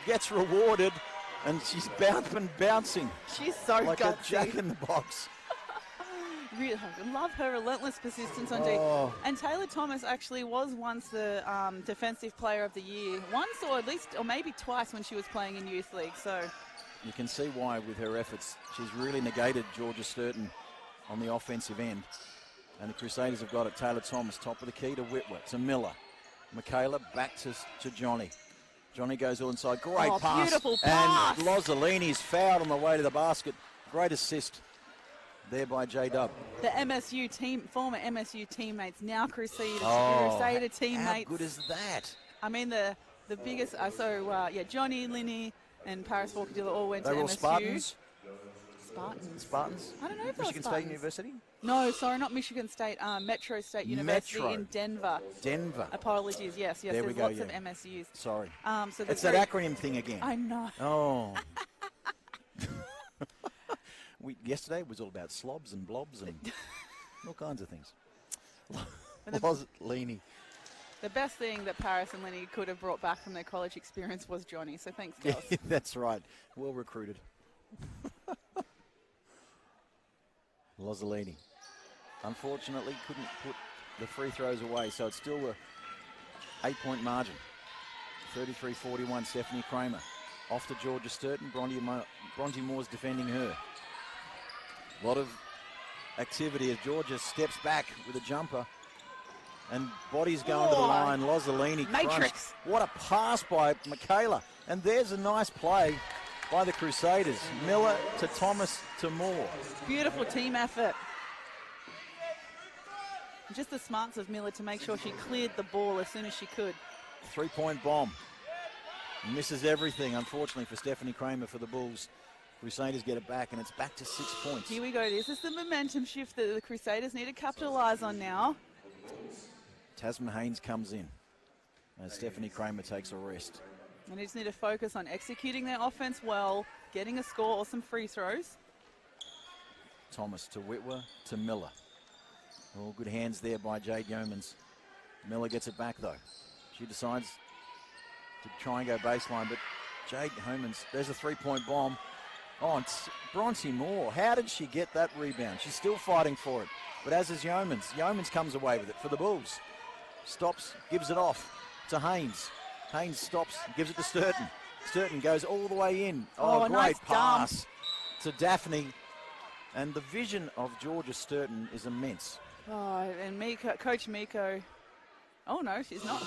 gets rewarded, and she's been bouncing. She's so like gutsy. a jack in the box. Really, love her relentless persistence on D. And Taylor Thomas actually was once the Defensive Player of the Year, once or at least, or maybe twice when she was playing in Youth League. So you can see why with her efforts. She's really negated Georgia Sturton on the offensive end. And the Crusaders have got it. Taylor Thomas, top of the key to Whitworth, to Miller. Michaela back to Johnny. Johnny goes all inside. Great pass. Beautiful pass. And Lozzolini's fouled on the way to the basket. Great assist there by J-Dub. The MSU team, former MSU teammates, now Crusader teammates. How good is that? I mean, the biggest, Johnny, Linny, and Paris Walker-Diller all went to MSU. They were all Spartans? Spartans? I don't know if they were Michigan State University? No, sorry, not Michigan State. Metro State University in Denver. Denver. Apologies, yes. There there's we go, lots of MSUs. Sorry. So it's that acronym thing again. I know. Oh. Yesterday was all about slobs and blobs and all kinds of things. Lozzolini. The best thing that Paris and Lenny could have brought back from their college experience was Johnny, so thanks, girls. Yeah, that's right. Well recruited. Lozzolini. Unfortunately, couldn't put the free throws away, so it's still a 8-point margin. 33-41, Stephanie Kramer. Off to Georgia Sturton. Bronte Moore's defending her. A lot of activity as Georgia steps back with a jumper. And bodies going to the line. Lozzolini. Matrix. Crunched. What a pass by Michaela. And there's a nice play by the Crusaders. Miller to Thomas to Moore. Beautiful team effort. Just the smarts of Miller to make sure she cleared the ball as soon as she could. 3-point bomb. Misses everything, unfortunately, for Stephanie Kramer for the Bulls. Crusaders get it back, and it's back to 6 points. Here we go. This is the momentum shift that the Crusaders need to capitalize on now. Tasman Haynes comes in as Stephanie Kramer takes a rest. And they just need to focus on executing their offense well, getting a score or some free throws. Thomas to Whitwer to Miller. All good hands there by Jade Yeomans. Miller gets it back, though. She decides to try and go baseline, but Jade Yeomans, there's a 3-point bomb. Oh, and Bronte Moore, how did she get that rebound? She's still fighting for it, but as is Yeomans. Yeomans comes away with it for the Bulls. Stops, gives it off to Haynes. Haynes stops, gives it to Sturton. Sturton goes all the way in. Oh, great nice pass to Daphne. And the vision of Georgia Sturton is immense. Oh, and Coach Miko. Oh, no, she's not.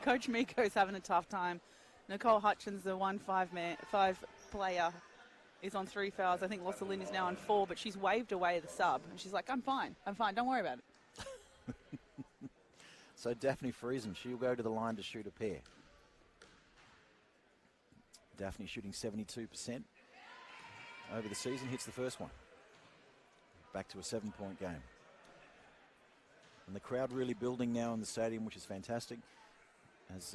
Coach Miko's having a tough time. Nicole Hutchins, the 1-5 player, is on 3 fouls. I think Lozzolini is now on 4, but she's waved away the sub. And she's like, I'm fine. Don't worry about it. So Daphne Friesen, she'll go to the line to shoot a pair. Daphne shooting 72% over the season, hits the first one. Back to a 7-point game. And the crowd really building now in the stadium, which is fantastic. As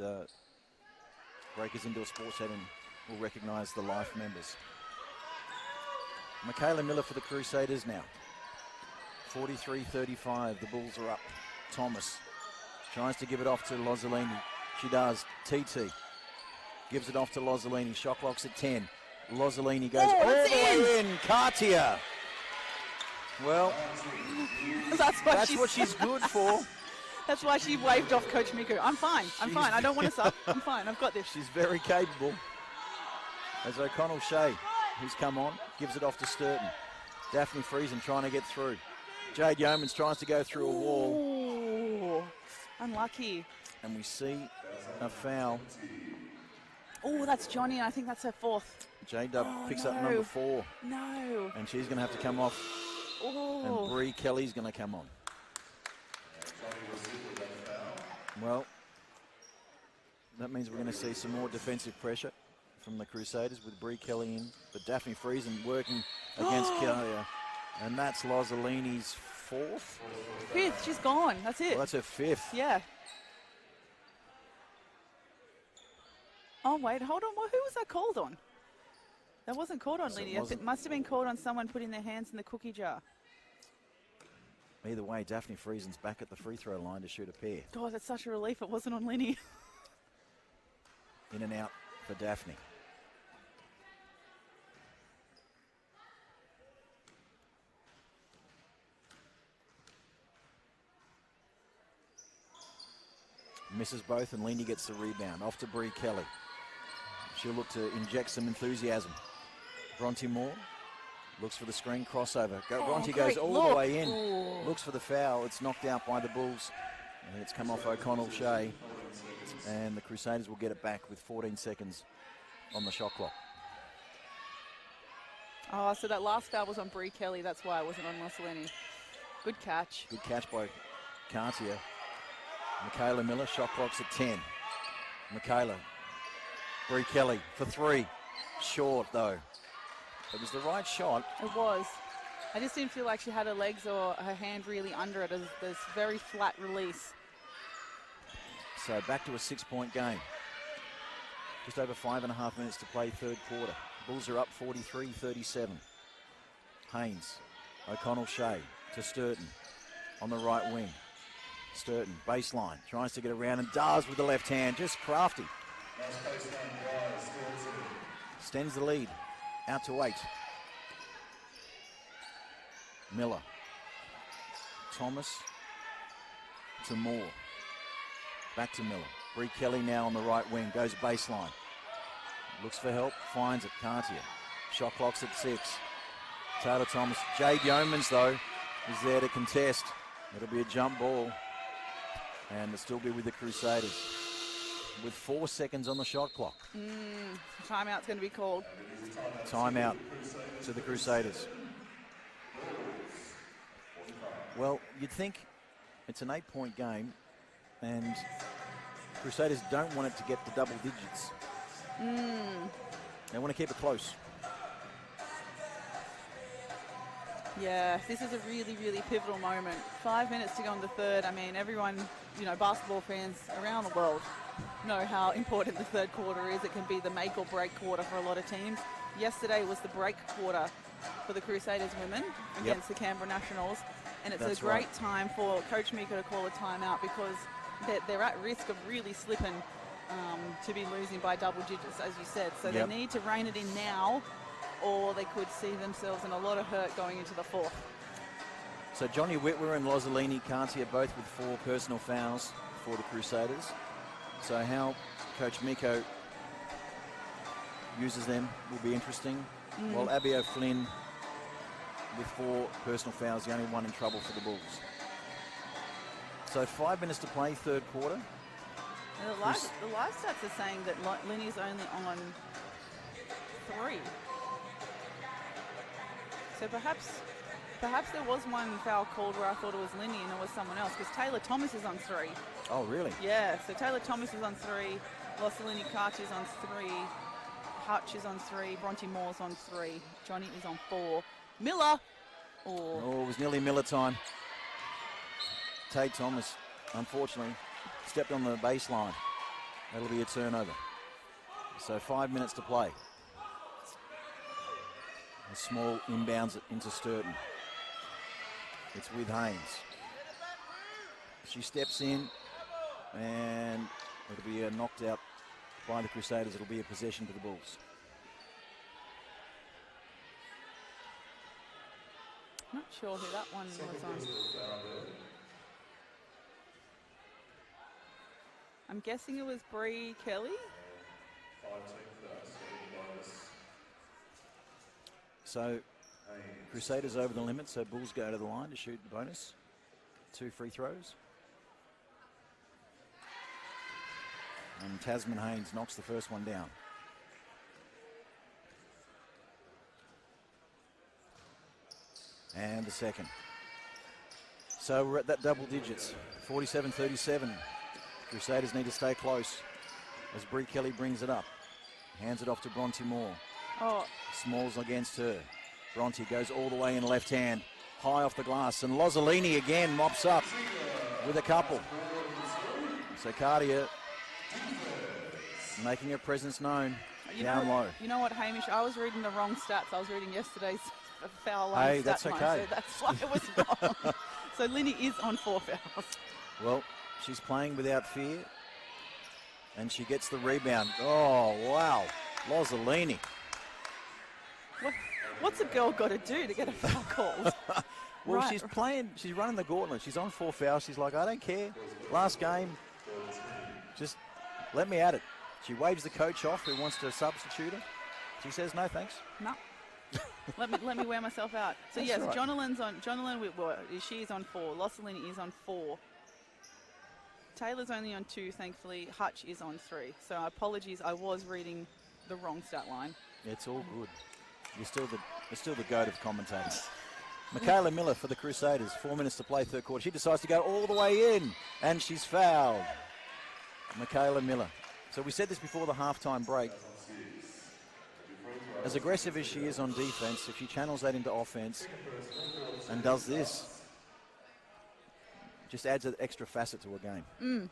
Breakers Indoor Sports Heaven will recognise the life members. Michaela Miller for the Crusaders now. 43-35, the Bulls are up. Thomas tries to give it off to Lozzolini. She does. TT gives it off to Lozzolini. Shot clock's at 10. Lozzolini goes all the way in. Cartier. Well, that's what she's good for. That's why she waved off Coach Miko. I'm fine. I don't want to sub. I'm fine. I've got this. She's very capable. As O'Connell Shea, who's come on, gives it off to Sturton. Daphne Friesen trying to get through. Jade Yeomans tries to go through a wall. Unlucky. And we see a foul. Oh, that's Johnny. I think that's her 4th. J-Dub picks up number 4. No. And she's going to have to come off. And Bree Kelly's going to come on. Well, that means we're going to see some more defensive pressure from the Crusaders with Bree Kelly in. But Daphne Friesen working against Kelly. And that's Lozzolini's 4th? 5th. She's gone. That's it. Well, that's her 5th. Yeah. Oh, wait. Hold on. Well, who was that called on? That wasn't called on Lydia. It must have been called on someone putting their hands in the cookie jar. Either way, Daphne Friesen's back at the free throw line to shoot a pair. God, that's such a relief it wasn't on Lenny. In and out for Daphne. Misses both, and Leaney gets the rebound. Off to Bree Kelly. She'll look to inject some enthusiasm. Bronte Moore looks for the screen crossover. Bronte goes all the way in. Ooh. Looks for the foul. It's knocked out by the Bulls. And it's come off O'Connell Shea. And the Crusaders will get it back with 14 seconds on the shot clock. Oh, so that last foul was on Bree Kelly. That's why it wasn't on Mussolini. Good catch. Good catch by Cartier. Michaela Miller, shot clock's at 10. Michaela. Bree Kelly for 3. Short, though. It was the right shot. It was. I just didn't feel like she had her legs or her hand really under it. There's very flat release. So back to a 6-point game. Just over 5.5 minutes to play third quarter. Bulls are up 43-37. Haynes, O'Connell Shea to Sturton on the right wing. Sturton, baseline, tries to get around and does with the left hand, just crafty. Extends the lead, out to 8. Miller. Thomas to Moore. Back to Miller. Bree Kelly now on the right wing, goes baseline. Looks for help, finds it, Cartier. Shot clock's at 6. Taylor Thomas. Jade Yeomans, though, is there to contest. It'll be a jump ball. And it'll still be with the Crusaders. With 4 seconds on the shot clock. Timeout's going to be called. Timeout to the Crusaders. Well, you'd think it's an 8-point game, and Crusaders don't want it to get to double digits. They want to keep it close. Yeah, this is a really, really pivotal moment. 5 minutes to go in the third. I mean, everyone, basketball fans around the world know how important the third quarter is. It can be the make or break quarter for a lot of teams. Yesterday was the break quarter for the Crusaders women against the Canberra Nationals. And it's a great time for Coach Miko to call a timeout because they're at risk of really slipping to be losing by double digits, as you said. So they need to rein it in now, or they could see themselves in a lot of hurt going into the fourth. So Johnny Whitwer and Lozzolini Cartier both with 4 personal fouls for the Crusaders. So how Coach Miko uses them will be interesting. While Abby O'Flynn with 4 personal fouls, the only one in trouble for the Bulls. So 5 minutes to play, third quarter. The live stats are saying that Linny's only on 3. So perhaps there was one foul called where I thought it was Linny and it was someone else, because Taylor Thomas is on 3. Oh, really? Yeah, so Taylor Thomas is on 3, Lossalini Karch is on 3, Hutch is on 3, Bronte Moore's on 3, Johnny is on 4. Miller! Oh, it was nearly Miller time. Tate Thomas, unfortunately, stepped on the baseline. That'll be a turnover. So 5 minutes to play. A small inbounds it into Sturton. It's with Haynes. She steps in, and it'll be a knocked out by the Crusaders. It'll be a possession to the Bulls. Not sure who that one was on. I'm guessing it was Bree Kelly. So Crusaders over the limit, so Bulls go to the line to shoot the bonus. 2 free throws. And Tasman Haynes knocks the first one down. And the second. So we're at that double digits, 47-37. Crusaders need to stay close as Bree Kelly brings it up. Hands it off to Bronte Moore. Oh. Smalls against her. Bronte goes all the way in left hand, high off the glass, and Lozzolini again mops up with a couple. So Cartier making her presence known down low. You know what, Hamish? I was reading the wrong stats. I was reading yesterday's foul line Hey, that's okay. So that's why it was wrong. So Linny is on 4 fouls. Well, she's playing without fear. And she gets the rebound. Oh, wow. Lozzolini. What's a girl got to do to get a foul called? Well, Right. she's running the gauntlet. She's on 4 fouls. She's like, I don't care. Last game, just let me at it. She waves the coach off who wants to substitute her. She says, no, thanks. No. let me wear myself out. So That's yes, right. Jonalyn Whitwer, she's on 4. Lossalini is on 4. Taylor's only on 2, thankfully. Hutch is on 3. So apologies, I was reading the wrong stat line. It's all good. You're still the goat of commentators. Michaela Miller for the Crusaders. 4 minutes to play, third quarter. She decides to go all the way in, and she's fouled. Michaela Miller. So we said this before the halftime break. As aggressive as she is on defense, if she channels that into offense and does this, just adds an extra facet to her game.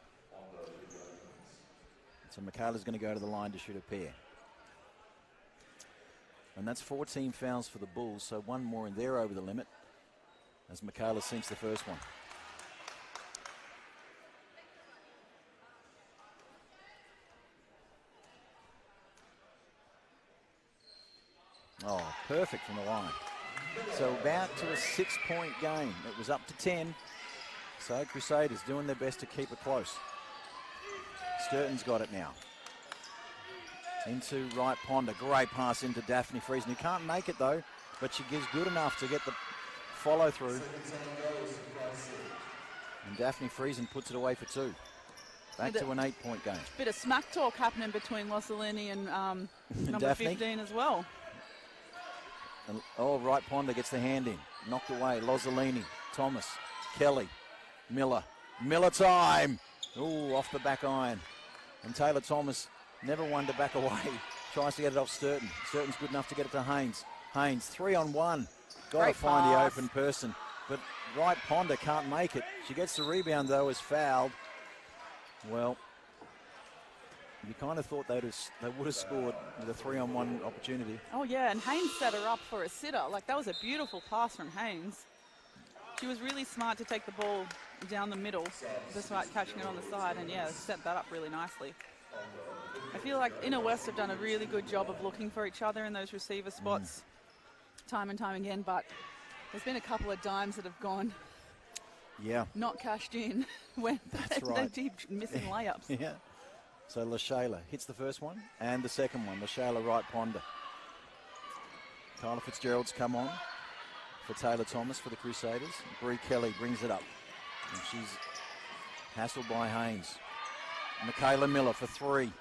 So Michaela's going to go to the line to shoot a pair. And that's 14 fouls for the Bulls, so one more and they're over the limit as Michaela sinks the first one. Oh, perfect from the line. So about to a 6-point game. It was up to 10. So Crusaders doing their best to keep it close. Sturton's got it now. Into Wright-Ponder. Great pass into Daphne Friesen, who can't make it though, but she gives good enough to get the follow through. And Daphne Friesen puts it away for 2. Back to an 8-point game. Bit of smack talk happening between Lossalini and number Daphne. 15 as well. And, oh, Wright-Ponder gets the hand in. Knocked away. Lozzolini, Thomas, Kelly, Miller. Miller time. Ooh, off the back iron. And Taylor Thomas, never one to back away. Tries to get it off Sturton. Sturton's good enough to get it to Haynes. Haynes, 3-on-1. Got to Great find the pass. open person. But Wright-Ponder can't make it. She gets the rebound, though, is fouled. Well, you kind of thought they would have scored with a 3-on-1 opportunity. Oh, yeah, and Haynes set her up for a sitter. Like, that was a beautiful pass from Haynes. She was really smart to take the ball down the middle, despite catching it on the side, and, yeah, set that up really nicely. I feel like Inner West have done a really good job of looking for each other in those receiver spots time and time again, but there's been a couple of dimes that have gone not cashed in when they keep missing layups. Yeah. So LaShayla hits the first one and the second one. LaShayla Wright-Ponder. Kyla Fitzgerald's come on for Taylor Thomas for the Crusaders. Bree Kelly brings it up. And she's hassled by Haynes. Michaela Miller for 3.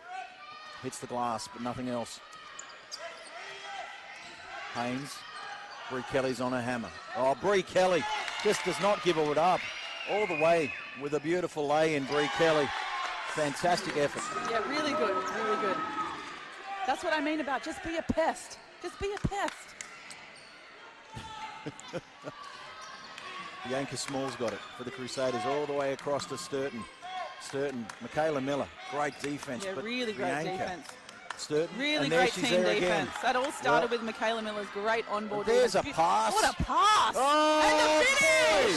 Hits the glass, but nothing else. Haynes. Bree Kelly's on a hammer. Oh, Bree Kelly just does not give it up. All the way with a beautiful lay in Bree Kelly. Fantastic effort. Yeah, really good, really good. That's what I mean about just be a pest. Just be a pest. Bianca Small's got it for the Crusaders all the way across to Sturton. Michaela Miller, great defense. Yeah, but really great Bianca, defense. Sturton, Really and there great she's team there defense. again. That all started with Michaela Miller's great onboard. There's a pass. What a pass! Oh, And the finish!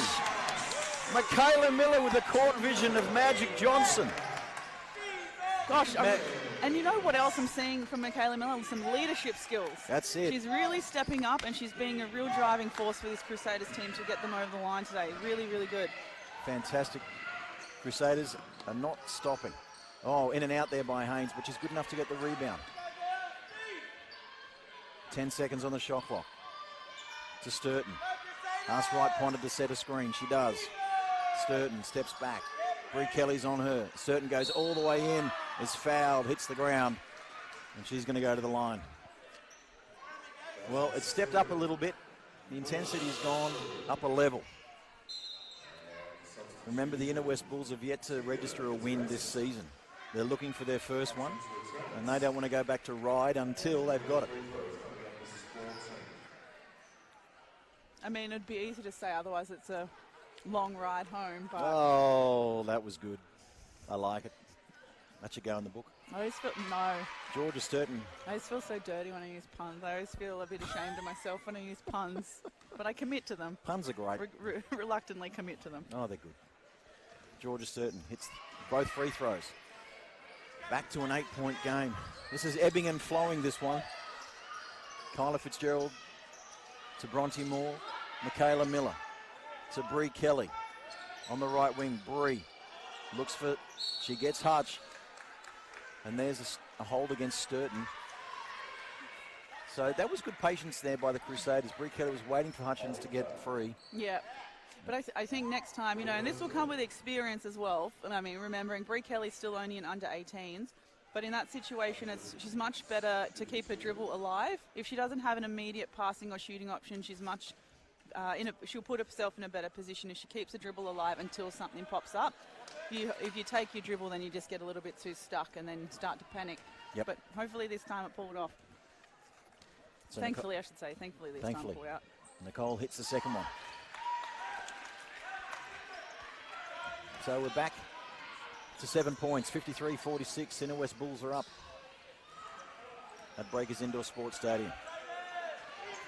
boy! Michaela Miller with the court vision of Magic Johnson. Gosh, and you know what else I'm seeing from Michaela Miller? Some leadership skills. That's it. She's really stepping up, and she's being a real driving force for this Crusaders team to get them over the line today. Really, really good. Fantastic. Crusaders are not stopping. Oh, in and out there by Haynes, but she's good enough to get the rebound. 10 seconds on the shot clock. To Sturton. Asks Wright-Ponder to set a screen. She does. Sturton steps back. Bree Kelly's on her. Sturton goes all the way in, is fouled, hits the ground, and she's going to go to the line. Well, it's stepped up a little bit. The intensity's gone up a level. Remember, the Inner West Bulls have yet to register a win this season. They're looking for their first one, and they don't want to go back to ride until they've got it. I mean, it'd be easy to say, otherwise it's a long ride home. But Oh, that was good. I like it. That should go in the book. I always feel, no. Georgia Sturton. I always feel so dirty when I use puns. I always feel a bit ashamed of myself when I use puns, but I commit to them. Puns are great. Reluctantly commit to them. Oh, they're good. Georgia Sturton hits both free throws. Back to an 8-point game. This is ebbing and flowing, this one. Kyla Fitzgerald to Bronte Moore. Michaela Miller to Bree Kelly. On the right wing, Bree looks for, she gets Hutch. And there's a hold against Sturton. So that was good patience there by the Crusaders. Bree Kelly was waiting for Hutchins to get free. Yeah. But I think next time, and this will come with experience as well. I mean, remembering Bree Kelly's still only an under 18s. But in that situation, she's much better to keep her dribble alive. If she doesn't have an immediate passing or shooting option, she's much she'll put herself in a better position if she keeps the dribble alive until something pops up. If you take your dribble, then you just get a little bit too stuck and then start to panic. Yep. But hopefully this time it pulled off. So thankfully, I should say. Thankfully this time it pulled out. Nicole hits the second one. So we're back to 7 points, 53-46. Inner West Bulls are up at Breakers Indoor Sports Stadium.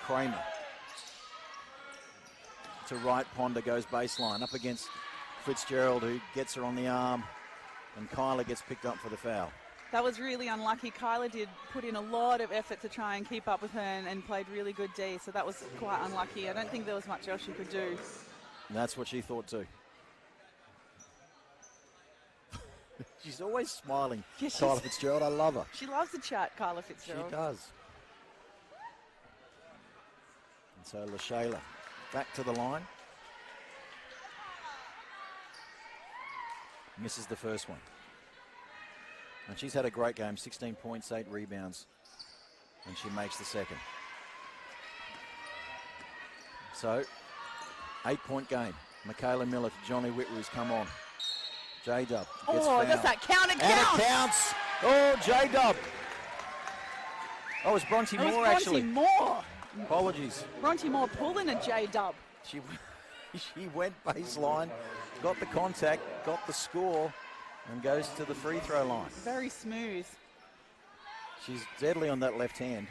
Kramer to Wright-Ponder, goes baseline, up against Fitzgerald, who gets her on the arm, and Kyla gets picked up for the foul. That was really unlucky. Kyla did put in a lot of effort to try and keep up with her and played really good D, so that was quite unlucky. I don't think there was much else she could do. And that's what she thought too. She's always smiling, yeah, Kyla Fitzgerald. I love her. She loves to chat, Kyla Fitzgerald. She does. And so LaShayla back to the line. Misses the first one. And she's had a great game, 16 points, 8 rebounds. And she makes the second. So, 8-point game. Michaela Miller to Johnny Whitwer, who's come on. J-Dub gets fouled. Does that count? It counts. And it counts. Oh, J-Dub. Oh, it's Bronte Moore, actually. Moore. Apologies. Bronte Moore pulling a J-Dub. She went baseline, got the contact, got the score, and goes to the free throw line. Very smooth. She's deadly on that left hand.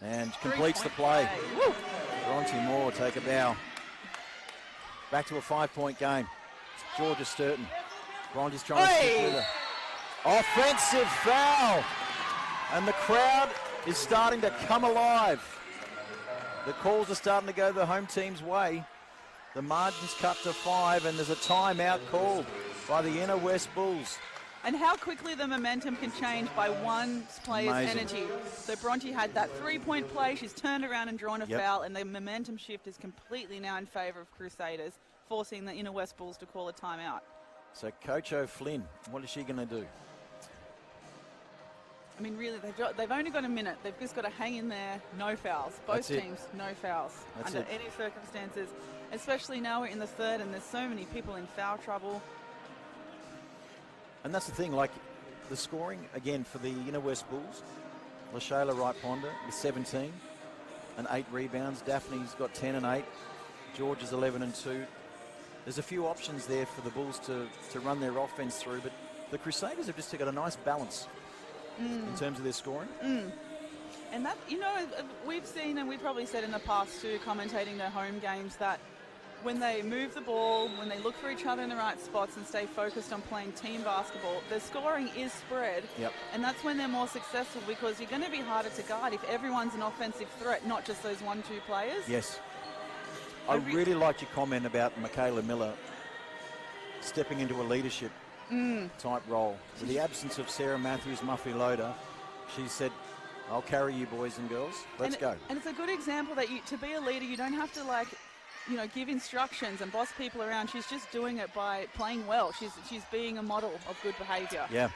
And completes the play. Bronte Moore take a bow. Back to a 5-point game. It's Georgia Sturton. Bronte's trying to stick with her. Offensive foul. And the crowd is starting to come alive. The calls are starting to go the home team's way. The margin's cut to 5, and there's a timeout called by the Inner West Bulls. And how quickly the momentum can change by one player's energy. So Bronte had that 3-point play. She's turned around and drawn a foul, and the momentum shift is completely now in favour of Crusaders, forcing the Inner West Bulls to call a timeout. So Coach O'Flynn, what is she going to do? I mean, really, they've only got a minute. They've just got to hang in there. No fouls. Both teams, no fouls. Under any circumstances, especially now we're in the third and there's so many people in foul trouble. And that's the thing, like the scoring, again, for the Inner West Bulls, LaShayla Wright-Ponder with 17 and 8 rebounds. Daphne's got 10 and 8. Georgia's 11 and 2. There's a few options there for the Bulls to run their offense through, but the Crusaders have just got a nice balance in terms of their scoring. And that, we've seen, and we've probably said in the past too, commentating their home games, that when they move the ball, when they look for each other in the right spots and stay focused on playing team basketball, the scoring is spread. And that's when they're more successful, because you're going to be harder to guard if everyone's an offensive threat, not just those 1-2 players. Yes. I really liked your comment about Michaela Miller stepping into a leadership type role. With the absence of Sarah Matthews, Muffy Loader, she said, I'll carry you boys and girls. Let's go. And it's a good example that to be a leader, you don't have to give instructions and boss people around. She's just doing it by playing well. She's being a model of good behaviour. Yeah.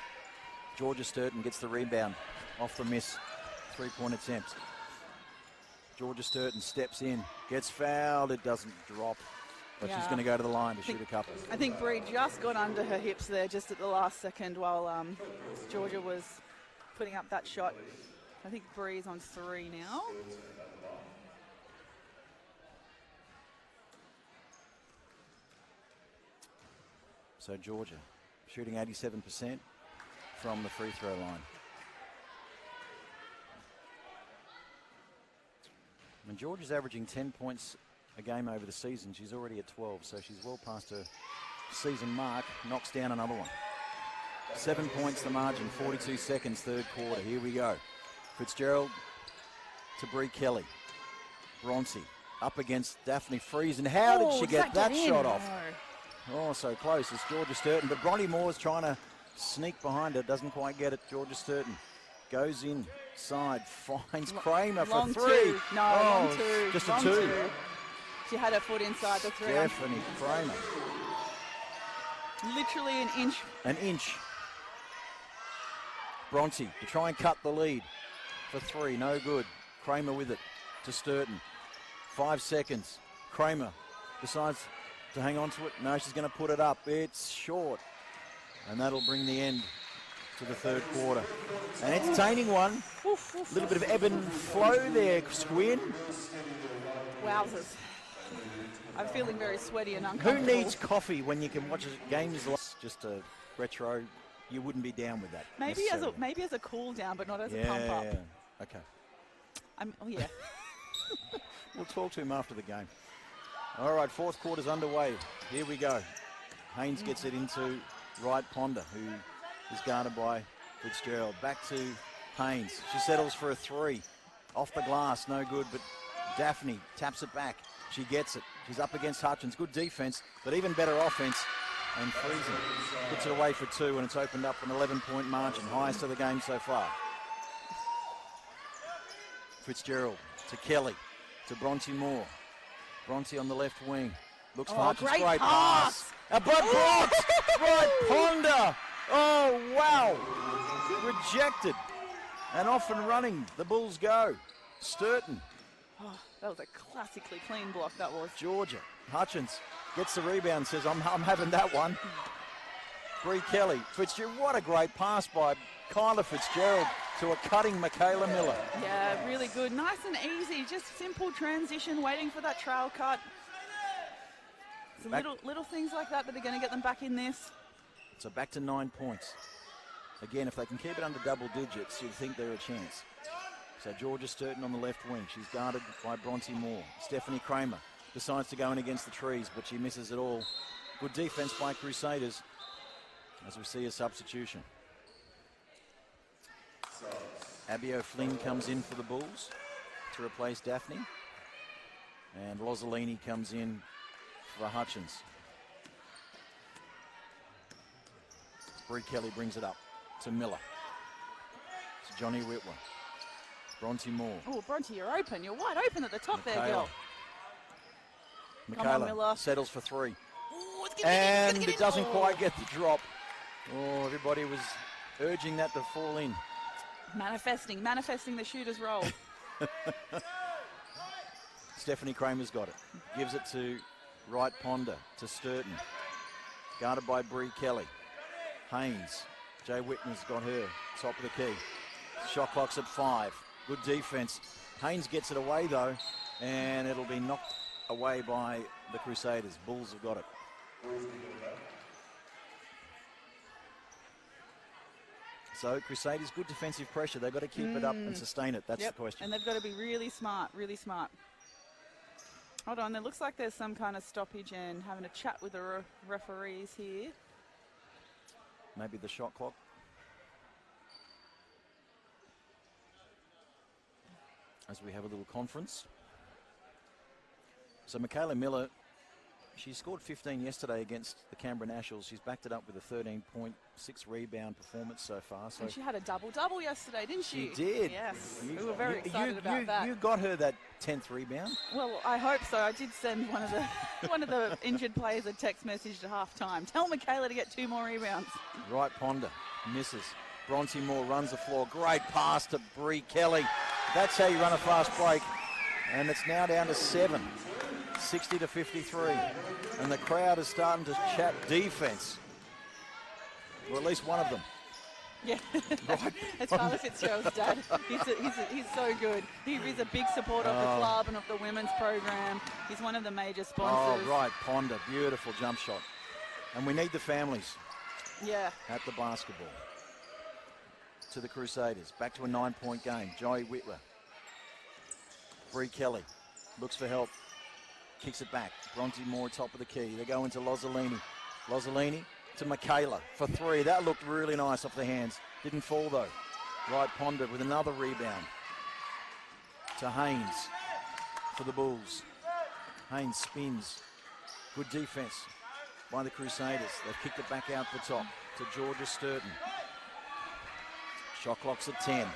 Georgia Sturton gets the rebound off the miss. 3-point attempt. Georgia Sturton steps in, gets fouled. It doesn't drop. But she's going to go to the line to shoot a couple. I think Bree just got under her hips there just at the last second while Georgia was putting up that shot. I think Bree's on 3 now. So Georgia shooting 87% from the free throw line. And Georgia's averaging 10 points a game over the season. She's already at 12, so she's well past her season mark, knocks down another one. 7 points the margin, 42 seconds, third quarter. Here we go. Fitzgerald to Bree Kelly. Bronte up against Daphne Freeze. And how did she get that shot off? No. Oh, so close. It's Georgia Sturton. But Bronte Moore's trying to sneak behind her. Doesn't quite get it. Georgia Sturton goes inside. Finds Kramer for long three. Two. No, long two. Just long a two. She had her foot inside the three. Stephanie Kramer. Literally an inch. An inch. Bronte to try and cut the lead for three. No good. Kramer with it to Sturton. 5 seconds. Kramer decides to hang on to it. No, she's going to put it up. It's short. And that'll bring the end to the third quarter. An entertaining one. A little bit of ebb and flow there, Squin. Wowzers. I'm feeling very sweaty and uncomfortable. Who needs coffee when you can watch games like just a retro? You wouldn't be down with that. Maybe as a cool down, but not as a pump up. Yeah. Okay. Oh yeah. We'll talk to him after the game. All right, fourth quarter's underway. Here we go. Haynes gets it into Wright-Ponder, who is guarded by Fitzgerald. Back to Haynes. She settles for a three. Off the glass, no good, but Daphne taps it back. She gets it. She's up against Hutchins. Good defense, but even better offense. And Friesen puts it away for two, and it's opened up an 11-point margin. Highest of the game so far. Fitzgerald to Kelly, to Bronte Moore. Bronte on the left wing. Looks for Hutchins. Great pass. But blocked. Wright-Ponder. Oh, wow. Rejected. And off and running. The Bulls go. Sturton. Oh, that was a classically clean block, that was. Georgia. Hutchins gets the rebound, says, I'm having that one. Bree Kelly. Fitzgerald. What a great pass by Kyla Fitzgerald to a cutting Michaela Miller. Yeah, really good. Nice and easy. Just simple transition, waiting for that trail cut. Little things like that are going to get them back in this. So back to 9 points. Again, if they can keep it under double digits, you'd think they're a chance. So Georgia Sturton on the left wing. She's guarded by Bronte Moore. Stephanie Kramer decides to go in against the trees, but she misses it all. Good defense by Crusaders as we see a substitution. Abby O'Flynn comes in for the Bulls to replace Daphne. And Lozzolini comes in for Hutchins. Bree Kelly brings it up to Miller. To Johnny Whitwer. Bronte Moore. Oh, Bronte, you're open. You're wide open at the top there, girl. Michaela Come on, Miller. settles for three. Ooh, and it doesn't quite get the drop. Oh, everybody was urging that to fall in. Manifesting the shooter's role. Stephanie Kramer's got it. Gives it to Wright-Ponder, to Sturton. Guarded by Bree Kelly. Haynes. Jay Whitman's got her. Top of the key. Shot clock's at 5. Good defense. Haynes gets it away though, and it'll be knocked away by the Crusaders. Bulls have got it. So Crusaders, good defensive pressure. They've got to keep it up and sustain it. That's the question. And they've got to be really smart, really smart. Hold on, it looks like there's some kind of stoppage and having a chat with the referees here. Maybe the shot clock. As we have a little conference. So Michaela Miller, she scored 15 yesterday against the Canberra Nationals. She's backed it up with a 13.6 rebound performance so far. So and she had a double-double yesterday, didn't she? She did. Yes, we were very excited about that. You got her that 10th rebound? Well, I hope so. I did send one of the injured players a text message at halftime. Tell Michaela to get 2 more rebounds. Wright-Ponder misses. Bronte Moore runs the floor. Great pass to Bree Kelly. That's how you run a fast break. And it's now down to 7. 60 to 53. And the crowd is starting to chat defense. Or at least one of them. Yeah. Right. It's Father Fitzgerald's dad. He's so good. He is a big supporter of the club and of the women's program. He's one of the major sponsors. Oh, Wright-Ponder. Beautiful jump shot. And we need the families. Yeah. At the basketball. To the Crusaders. Back to a 9-point game. Joey Whitwer. Bree Kelly looks for help. Kicks it back. Bronte Moore top of the key. They go into Lozzolini. Lozzolini to Michaela for 3. That looked really nice off the hands. Didn't fall though. Wright-Ponder with another rebound to Haynes for the Bulls. Haynes spins. Good defense by the Crusaders. They've kicked it back out the top to Georgia Sturton. Shot clock's at 10.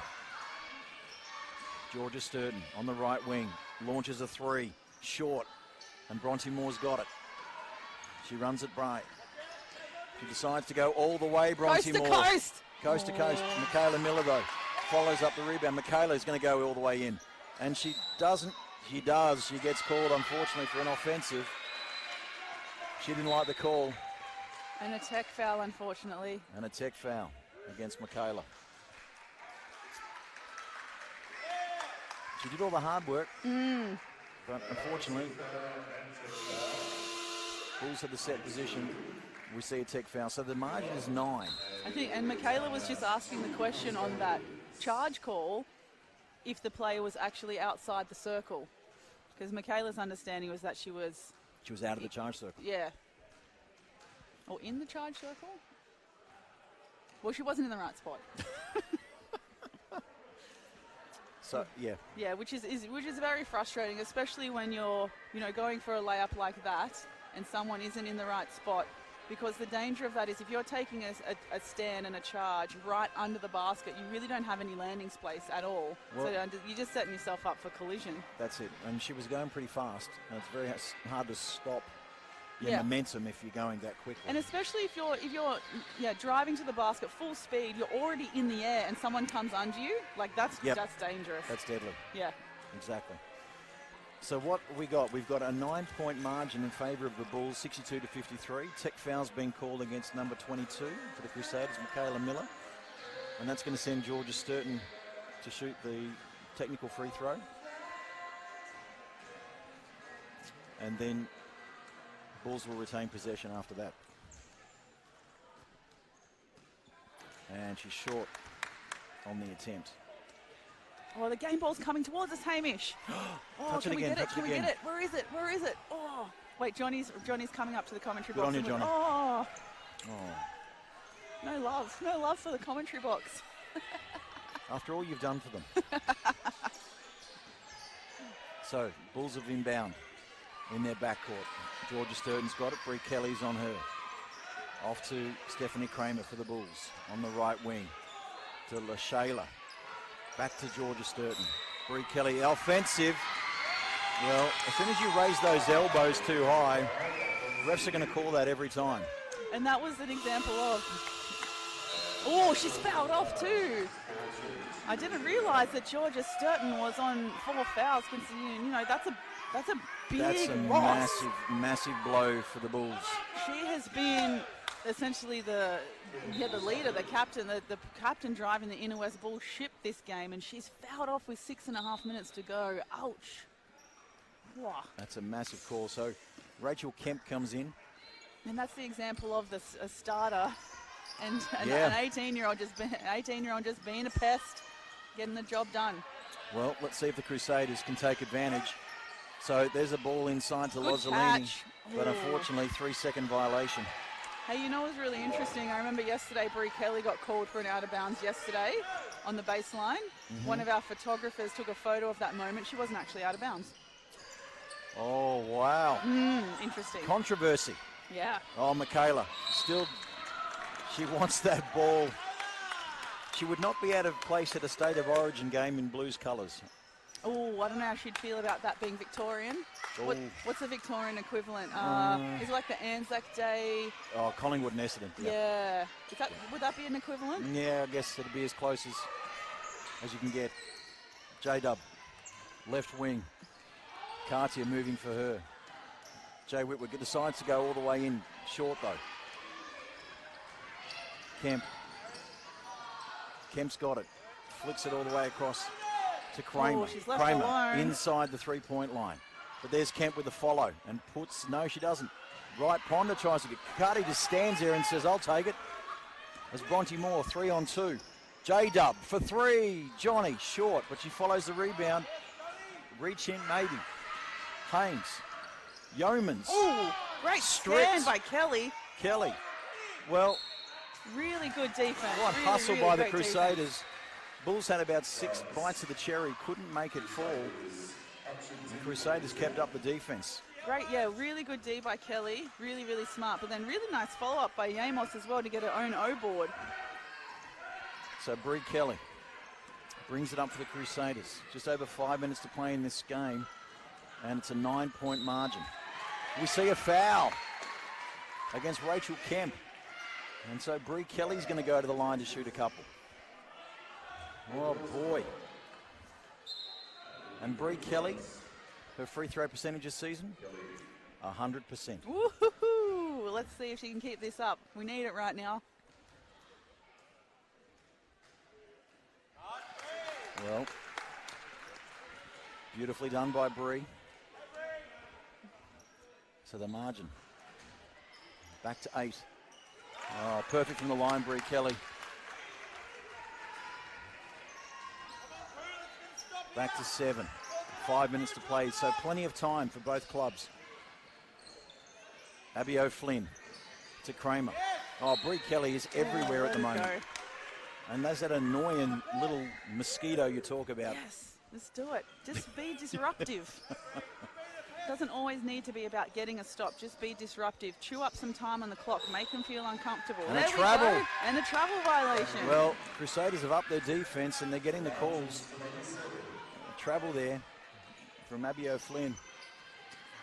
Georgia Sturton on the right wing. Launches a 3. Short. And Bronte Moore's got it. She runs it bright. She decides to go all the way, Bronte Moore. Coast to coast. Coast to coast. Michaela Miller, though, follows up the rebound. Michaela's going to go all the way in. And she doesn't. She does. She gets called, unfortunately, for an offensive. She didn't like the call. And a tech foul, unfortunately. And a tech foul against Michaela. She did all the hard work. But unfortunately, Bulls had the set position. We see a tech foul. So the margin is 9. I think, and Michaela was just asking the question on that charge call if the player was actually outside the circle. Because Michaela's understanding was that she was out of the charge circle. Yeah. Or in the charge circle? Well, she wasn't in the right spot. So, yeah. Yeah, which is very frustrating, especially when you're, going for a layup like that and someone isn't in the right spot. Because the danger of that is if you're taking a stand and a charge right under the basket, you really don't have any landing space at all. Well, so you're just setting yourself up for collision. That's it. And she was going pretty fast. And it's very hard to stop your momentum if you're going that quickly. And especially if you're driving to the basket full speed, you're already in the air and someone comes under you, that's dangerous. That's deadly. Yeah. Exactly. So what we got? We've got a 9-point margin in favour of the Bulls, 62-53. Tech foul's been called against number 22 for the Crusaders, Michaela Miller. And that's going to send Georgia Sturton to shoot the technical free throw. And then Bulls will retain possession after that. And she's short on the attempt. Oh, the game ball's coming towards us, Hamish. Oh, can we get it? Can we get it? Where is it? Where is it? Oh, wait, Johnny's coming up to the commentary box. Good on you, Johnny. Oh. No love for the commentary box. After all you've done for them. So, Bulls have inbound in their backcourt. Georgia Sturton's got it. Bree Kelly's on her. Off to Stephanie Kramer for the Bulls on the right wing. To LaShayla. Back to Georgia Sturton. Bree Kelly, offensive. Well, as soon as you raise those elbows too high, refs are going to call that every time. And that was an example of... Oh, she's fouled off too. I didn't realise that Georgia Sturton was on 4 fouls, considering, that's a big loss. Massive blow for the Bulls. She has been essentially the leader, the captain driving the Inner West Bulls ship this game, and she's fouled off with 6.5 minutes to go. Ouch. Wow. That's a massive call. So Rachel Kemp comes in. And that's the example of a starter and an 18-year-old just being a pest, getting the job done. Well, let's see if the Crusaders can take advantage. So there's a ball inside to Lozzolini, but unfortunately 3-second violation. Hey, it was really interesting. I remember yesterday Bree Kelly got called for an out of bounds yesterday on the baseline. One of our photographers took a photo of that moment. She wasn't actually out of bounds. Oh, wow. Interesting. Controversy. Yeah. Oh, Michaela, still, she wants that ball. She would not be out of place at a State of Origin game in Blues colours. Oh, I don't know how she'd feel about that being Victorian. What's the Victorian equivalent? Is it like the Anzac Day? Oh, Collingwood and Essendon. Yeah. Would that be an equivalent? Yeah, I guess it'd be as close as you can get. J-Dub, left wing. Cartier moving for her. Jay Whitwood decides to go all the way in. Short, though. Kemp's got it. Flicks it all the way across to Kramer. Oh, she's left Kramer alone. Inside the 3-point line. But there's Kemp with the follow and puts... No, she doesn't. Wright-Ponder tries to get... Cardi just stands there and says, I'll take it. As Bronte Moore, 3-on-2. J-Dub for 3. Johnny, short, but she follows the rebound. Reach in, maybe. Haynes. Yeomans. Oh, great stand by Kelly. Kelly. Well, Really good defense. what really, hustle really by the great Crusaders. defense. Bulls had about 6 bites of the cherry, couldn't make it fall. The Crusaders kept up the defense. Great, yeah, really good D by Kelly. Really, really smart. But then really nice follow-up by Yamos as well to get her own O board. So Brie Kelly brings it up for the Crusaders. Just over 5 minutes to play in this game, and it's a 9-point margin. We see a foul against Rachel Kemp. And so Brie Kelly's going to go to the line to shoot a couple. Oh, boy. And Brie Kelly, her free throw percentage this season, 100%. Woohoo! Let's see if she can keep this up. We need it right now. Well, beautifully done by Brie. So the margin back to 8. Oh, perfect from the line, Brie Kelly. Back to 7. 5 minutes to play, so plenty of time for both clubs. Abby O'Flynn to Kramer. Oh, Brie Kelly is everywhere at the moment. And there's that annoying little mosquito you talk about. Yes, let's do it. Just be disruptive. Doesn't always need to be about getting a stop. Just be disruptive. Chew up some time on the clock. Make them feel uncomfortable. And there a travel. We go. And a travel violation. Well, Crusaders have upped their defense and they're getting the calls. Travel there from Abby O'Flynn.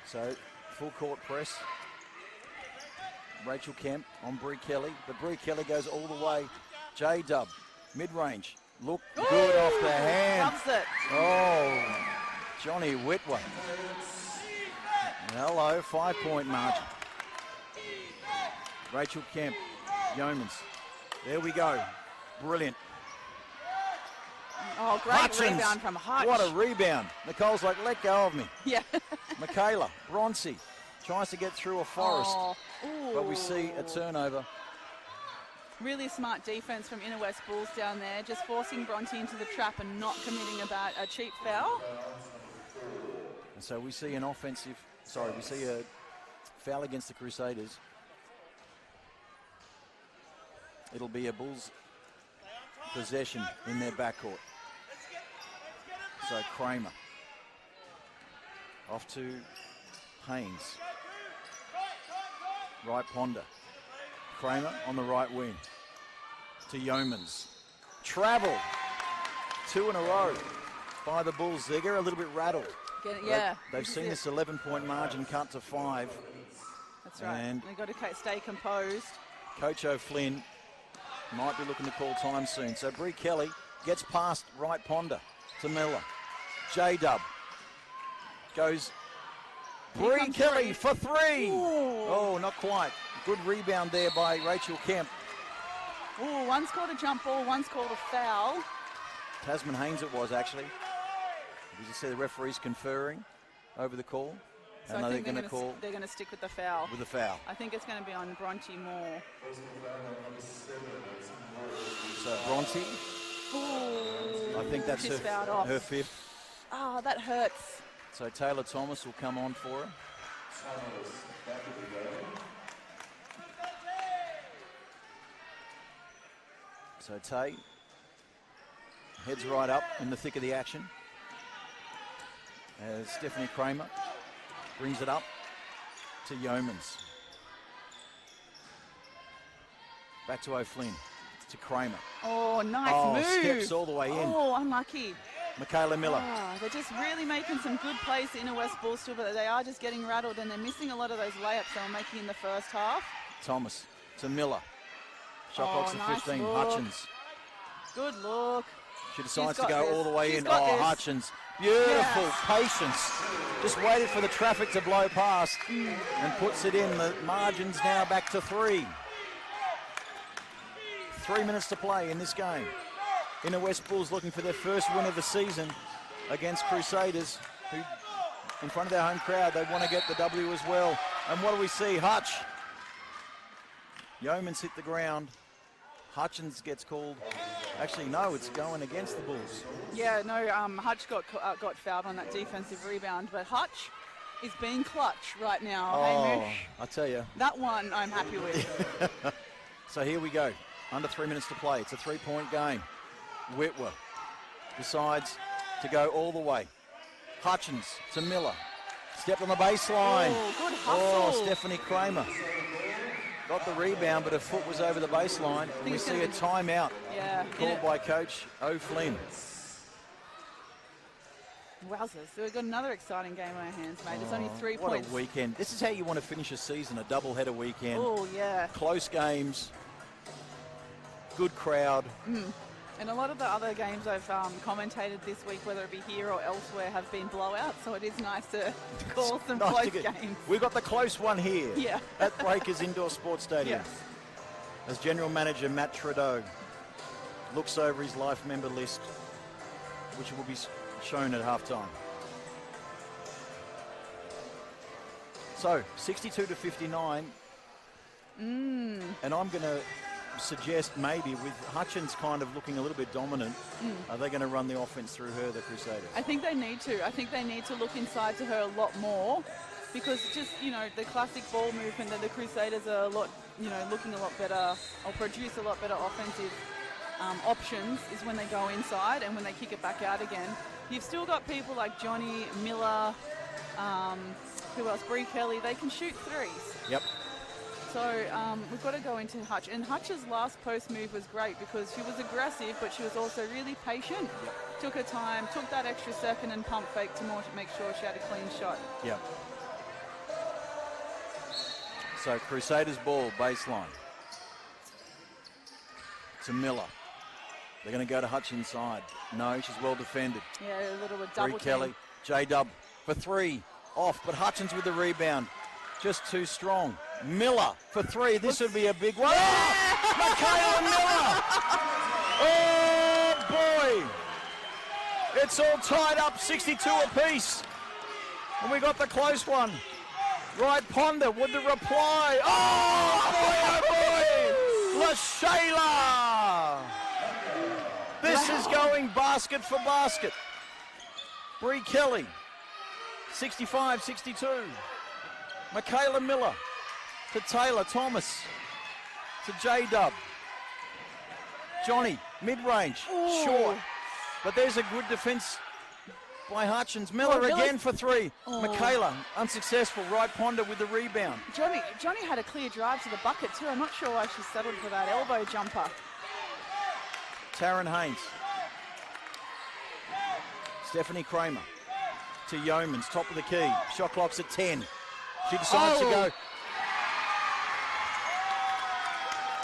So full court press. Rachel Kemp on Brie Kelly, but Brie Kelly goes all the way. J-Dub, mid-range. Look good off the hand. Loves it. Oh, Johnny Whitwer. Hello, 5-point margin. Rachel Kemp, Yeomans. There we go. Brilliant. Oh, great Hutchins. rebound from Hutch. What a rebound. Nicole's like, let go of me. Yeah. Michaela Bronte tries to get through a Forrest, Oh. but we see a turnover. Really smart defense from Inner West Bulls down there, just forcing Bronte into the trap and not committing a cheap foul. And so we see an we see a foul against the Crusaders. It'll be a Bulls possession in their backcourt. So Kramer off to Haynes. Wright-Ponder. Kramer on the right wing to Yeomans. Travel. 2 in a row by the Bulls. They're a little bit rattled. Yeah. They've seen this 11-point margin cut to 5. That's right. And They've got to stay composed. Coach O'Flynn might be looking to call time soon. So Brie Kelly gets past Wright-Ponder to Miller. J-Dub goes. Brie Kelly for 3. Ooh. Oh, not quite. Good rebound there by Rachel Kemp. Ooh, one's called a jump ball, one's called a foul. Tasman Haynes it was actually. Did you see the referees conferring over the call? So and I they're think going to call they're going to stick with the foul. with the foul. I think it's going to be on Bronte more. So Bronte, Ooh, I think that's she's fouled off. her 5th. Oh, that hurts. So Taylor Thomas will come on for her. So Tay heads right up in the thick of the action as Stephanie Kramer brings it up to Yeomans. Back to O'Flynn, to Kramer. Oh, nice move. Steps all the way in. Oh, unlucky. Michaela Miller. Oh, they're just really making some good plays, the Inner West Bulls too, but they are just getting rattled and they're missing a lot of those layups they were making in the first half. Thomas to Miller. Shot clock's at nice 15. look. Hutchins. Good look. She decides to got go this. all the way She's in. got Oh, this. Hutchins. Beautiful Yes. patience. Just waited for the traffic to blow past and puts it in. The margin's now back to 3. 3 minutes to play in this game. Inner West Bulls looking for their first win of the season against Crusaders, who in front of their home crowd, they want to get the W as well. And what do we see? Hutch. Yeomans hit the ground. Hutchins gets called. Actually, no, it's going against the Bulls. Yeah, no, Hutch got fouled on that defensive rebound, but Hutch is being clutch right now, Oh, Hamish. I tell you. That one I'm happy with. So here we go. Under 3 minutes to play. It's a 3-point game. Whitwer decides to go all the way. Hutchins to Miller. Stepped on the baseline. Oh, good hustle. Oh, Stephanie Kramer. Got the rebound, but her foot was over the baseline. And we see a timeout called by Coach O'Flynn. Wowzers. So we've got another exciting game on our hands, mate. It's only 3 points. What a weekend. This is how you want to finish a season, a doubleheader weekend. Oh, yeah. Close games. Good crowd. And a lot of the other games I've commentated this week, whether it be here or elsewhere, have been blowouts. So it is nice to call some close games. We got the close one here at Breakers Indoor Sports Stadium. Yes. As General Manager Matt Trudeau looks over his life member list, which will be shown at halftime. So 62-59. And I'm going to suggest maybe with Hutchins kind of looking a little bit dominant, are they going to run the offense through her, the Crusaders? I think they need to. I think they need to look inside to her a lot more, because just, the classic ball movement that the Crusaders are looking a lot better, or produce a lot better offensive options is when they go inside and when they kick it back out again. You've still got people like Johnny, Miller, who else? Bree Kelly. They can shoot threes. Yep. So we've got to go into Hutch. And Hutch's last post move was great because she was aggressive, but she was also really patient. Yep. Took her time, took that extra second and pump fake to make sure she had a clean shot. Yep. So Crusaders ball, baseline. To Miller. They're going to go to Hutch inside. No, she's well defended. Yeah, a little bit double Bree Kelly, J-Dub for three. Off, but Hutchins with the rebound. Just too strong. Miller for three. This would be a big one. Oh, Michaela Miller! Oh, boy! It's all tied up, 62 apiece. And we got the close one. Wright-Ponder with the reply. Oh, boy, LaShayla! This is going basket for basket. Bree Kelly, 65-62. Michaela Miller to Taylor Thomas to J-Dub. Johnny, mid-range, short. But there's a good defense by Hutchins. Miller again for three. Michaela, unsuccessful. Wright-Ponder with the rebound. Johnny had a clear drive to the bucket too. I'm not sure why she settled for that elbow jumper. Taryn Haynes. Stephanie Kramer to Yeomans, top of the key. Shot clock's at 10. She decides to go.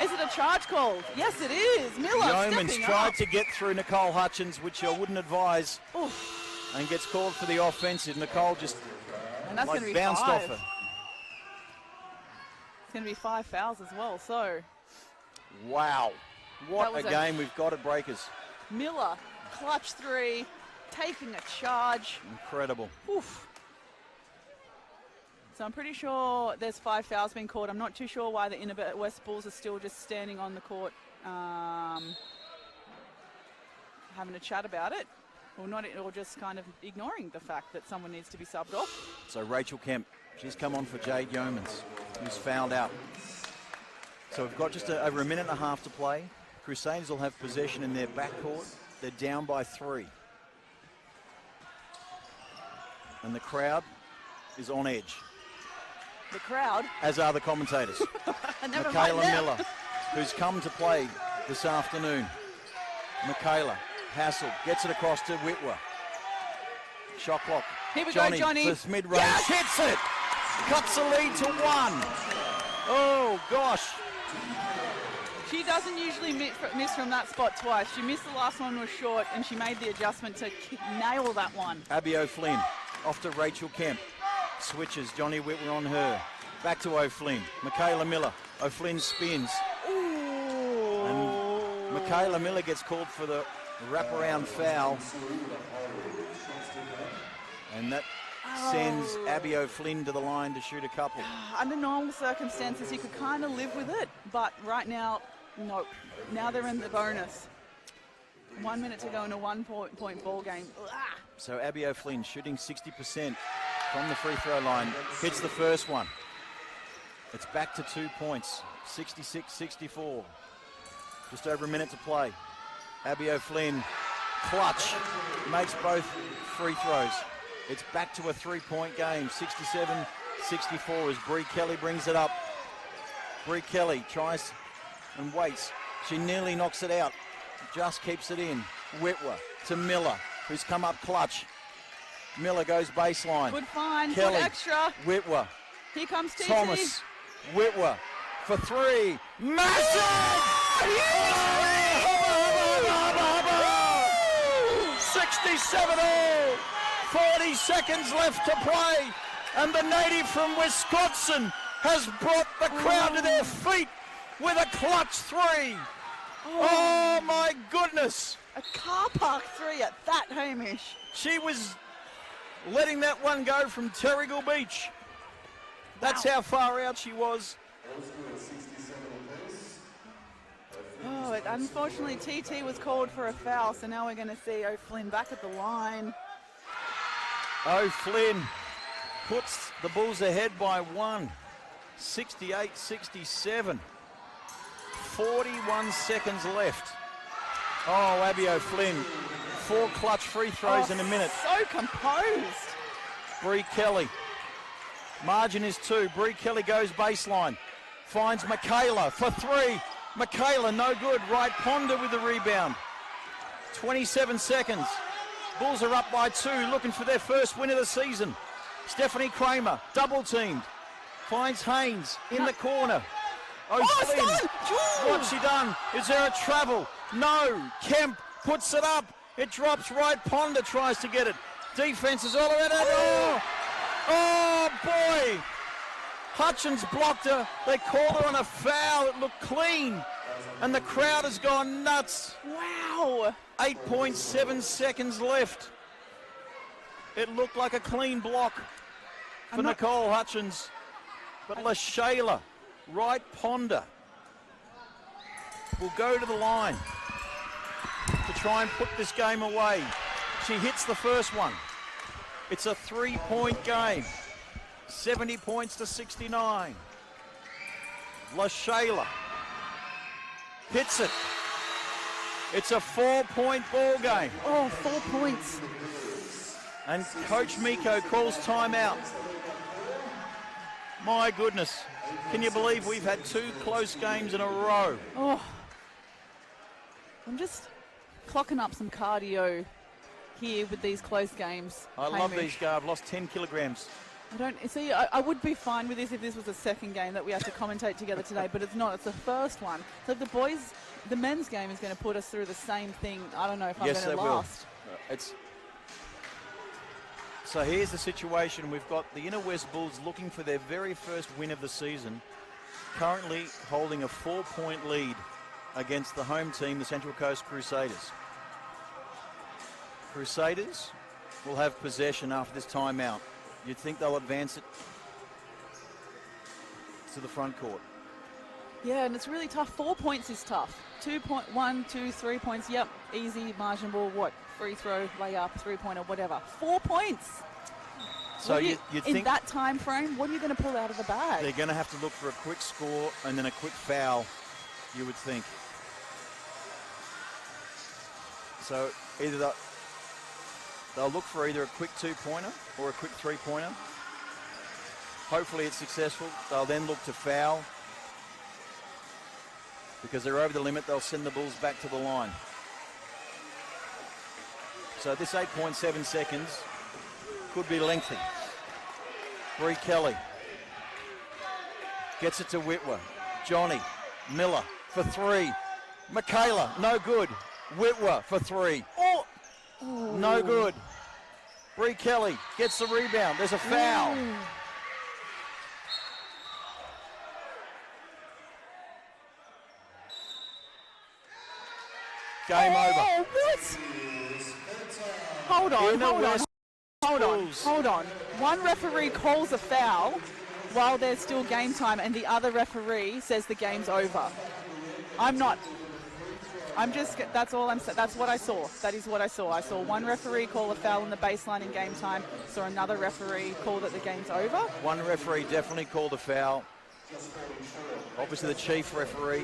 Is it a charge call? Yes, it is. Miller Yeomans tried to get through Nicole Hutchins, which I wouldn't advise, and gets called for the offensive. Nicole just bounced off her. It's going to be 5 fouls as well, so. Wow. What a game we've got at Breakers. Miller, clutch three, taking a charge. Incredible. Oof. So I'm pretty sure there's 5 fouls being called. I'm not too sure why the Inner West Bulls are still just standing on the court having a chat about it, or just kind of ignoring the fact that someone needs to be subbed off. So Rachel Kemp, she's come on for Jade Yeomans, who's fouled out. So we've got just over a minute and a half to play. Crusaders will have possession in their backcourt. They're down by 3. And the crowd is on edge. The crowd? As are the commentators. Michaela Miller, who's come to play this afternoon. Michaela, Hassel, gets it across to Whitwer. Shot clock. Here we go, Johnny. This mid-range, hits it! Cuts the lead to 1. Oh, gosh. She doesn't usually miss from that spot twice. She missed the last one, was short, and she made the adjustment to nail that one. Abby O'Flynn off to Rachel Kemp. Switches, Johnny Whitwer on her. Back to O'Flynn. Michaela Miller. O'Flynn spins. Ooh. And Michaela Miller gets called for the wraparound foul. And that sends Abby O'Flynn to the line to shoot a couple. Under normal circumstances, you could kind of live with it, but right now, nope. Now they're in the bonus. 1 minute to go in a 1 point ball game. So Abby O'Flynn shooting 60%. from the free throw line. Hits the first one. It's back to 2 points. 66-64. Just over a minute to play. Abby O'Flynn, clutch, makes both free throws. It's back to a 3-point game. 67-64 as Bree Kelly brings it up. Bree Kelly tries and waits. She nearly knocks it out. Just keeps it in. Whitwer to Miller, who's come up clutch. Miller goes baseline. Good find, Kelly, good extra. Whitwer. Here comes TT. Thomas, Whitwer for three. Massive! 67 all. 40 seconds left to play. And the native from Wisconsin has brought the crowd to their feet with a clutch three. Oh my goodness. A car park three at that, Hamish. She was letting that one go from Terrigal Beach. That's how far out she was. Oh, unfortunately, TT was called for a foul, so now we're going to see O'Flynn back at the line. O'Flynn puts the Bulls ahead by one. 68-67. 41 seconds left. Oh, Abby O'Flynn. 4 clutch free throws in a minute. So composed. Bree Kelly. Margin is 2. Bree Kelly goes baseline. Finds Michaela for 3. Michaela, no good. Wright-Ponder with the rebound. 27 seconds. Bulls are up by 2, looking for their first win of the season. Stephanie Kramer, double teamed. Finds Haynes in the corner. O'Flynn, what's she done? Is there a travel? No. Kemp puts it up. It drops. Wright-Ponder tries to get it. Defense is all around it. Oh, boy. Hutchins blocked her. They called her on a foul. It looked clean. And the crowd has gone nuts. Wow. 8.7 seconds left. It looked like a clean block for Nicole Hutchins. But LaShayla Wright-Ponder will go to the line to try and put this game away. She hits the first one. It's a 3-point game. 70 points to 69. LaShayla hits it. It's a 4-point ball game. Oh, 4 points. And Coach Miko calls timeout. My goodness. Can you believe we've had 2 close games in a row? Oh. I'm just clocking up some cardio here with these close games. I love these guys. I've lost 10 kilograms. I would be fine with this if this was a second game that we have to commentate together today, but it's not. It's the first one. So if the men's game is going to put us through the same thing. I don't know if I'm going to last. So here's the situation. We've got the Inner West Bulls looking for their very first win of the season, currently holding a 4-point lead against the home team, the Central Coast Crusaders. Crusaders will have possession after this timeout. You'd think they'll advance it to the front court. Yeah, and it's really tough. 4 points is tough. 1, 2, 3 points. Yep, easy margin ball. What? Free throw, layup, 3-pointer, whatever. 4 points. So you'd think in that time frame, what are you going to pull out of the bag? They're going to have to look for a quick score and then a quick foul, you would think. So either they'll look for either a quick 2-pointer or a quick 3-pointer. Hopefully it's successful. They'll then look to foul. Because they're over the limit, they'll send the Bulls back to the line. So this 8.7 seconds could be lengthy. Bree Kelly gets it to Whitwer. Johnny Miller for 3. Michaela, no good. Whitwer for 3. Oh, no good. Bree Kelly gets the rebound. There's a foul. Game over. What? Hold on. One referee calls a foul while there's still game time and the other referee says the game's over. I'm not That's all I'm saying. That's what I saw. That is what I saw. I saw one referee call a foul in the baseline in game time. Saw another referee call that the game's over. One referee definitely called a foul. Obviously the chief referee